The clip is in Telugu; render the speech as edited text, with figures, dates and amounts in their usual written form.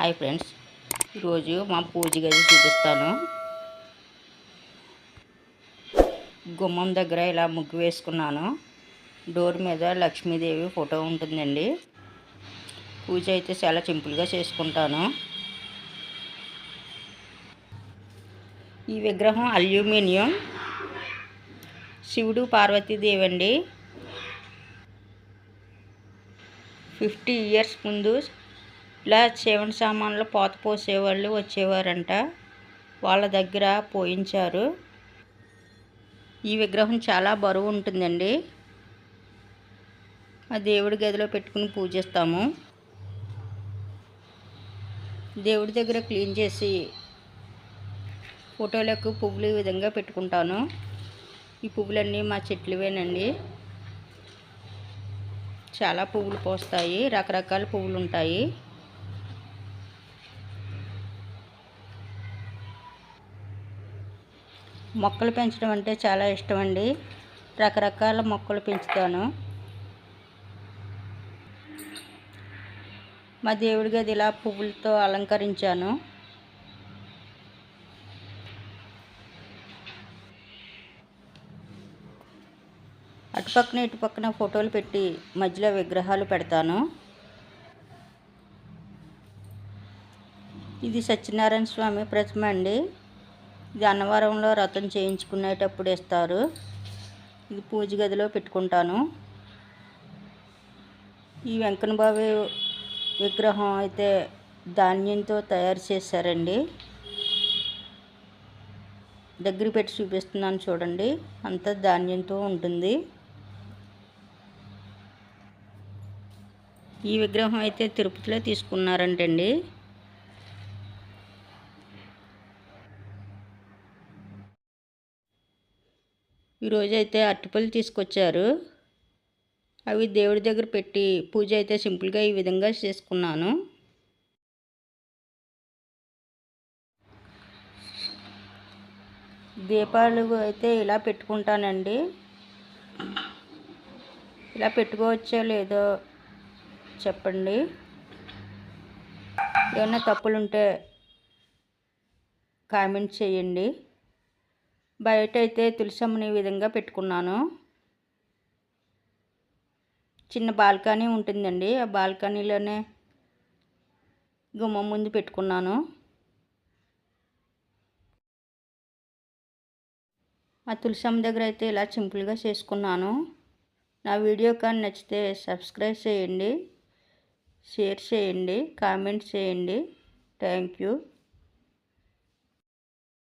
హాయ్ ఫ్రెండ్స్, ఈరోజు మా పూజ గది చూపిస్తాను. గుమ్మం దగ్గర ఇలా ముగ్గు వేసుకున్నాను. డోర్ మీద లక్ష్మీదేవి ఫోటో ఉంటుందండి. పూజ అయితే చాలా సింపుల్గా చేసుకుంటాను. ఈ విగ్రహం అల్యూమినియం శివుడు పార్వతీదేవి అండి. 50 ఇయర్స్ ముందు ఇలా శివన్ సామాన్లు పోత పోసేవాళ్ళు వచ్చేవారంట. వాళ్ళ దగ్గర పోయించారు. ఈ విగ్రహం చాలా బరువు ఉంటుందండి. ఆ దేవుడి గదిలో పెట్టుకుని పూజిస్తాము. దేవుడి దగ్గర క్లీన్ చేసి ఫోటోలకు పువ్వులు ఈ విధంగా పెట్టుకుంటాను. ఈ పువ్వులన్నీ మా చెట్లువేనండి. చాలా పువ్వులు పోస్తాయి, రకరకాల పువ్వులు ఉంటాయి. మొక్కలు పెంచడం అంటే చాలా ఇష్టం అండి. రకరకాల మొక్కలు పెంచుతాను. మా దేవుడి గది ఇలా పువ్వులతో అలంకరించాను. అటుపక్కన ఇటుపక్కన ఫోటోలు పెట్టి మధ్యలో విగ్రహాలు పెడతాను. ఇది సత్యనారాయణ స్వామి ప్రతిమ అండి. ఇది అన్నవరంలో వ్రతం చేయించుకునేటప్పుడు ఇస్తారు. ఇది పూజ గదిలో పెట్టుకుంటాను. ఈ వెంకన్న బాబు విగ్రహం అయితే ధాన్యంతో తయారు చేశారండి. దగ్గర పెట్టి చూపిస్తున్నాను చూడండి. అంతా ధాన్యంతో ఉంటుంది. ఈ విగ్రహం అయితే తిరుపతిలో తీసుకున్నారంటండి. ఈరోజైతే అరటిపళ్ళు తీసుకొచ్చారు. అవి దేవుడి దగ్గర పెట్టి పూజ అయితే సింపుల్గా ఈ విధంగా చేసుకున్నాను. దీపాలు అయితే ఇలా పెట్టుకుంటానండి. ఇలా పెట్టుకోవచ్చో లేదో చెప్పండి. ఏమైనా తప్పులుంటే కామెంట్ చేయండి. బయట అయితే తులసమ్మని ఈ విధంగా పెట్టుకున్నాను. చిన్న బాల్కనీ ఉంటుందండి. ఆ బాల్కనీలోనే గుమ్మం ముందు పెట్టుకున్నాను. ఆ తులసమ్మ దగ్గర అయితే ఇలా సింపుల్గా చేసుకున్నాను. నా వీడియో కానీ నచ్చితే సబ్స్క్రైబ్ చేయండి, షేర్ చేయండి, కామెంట్ చేయండి. Thank you.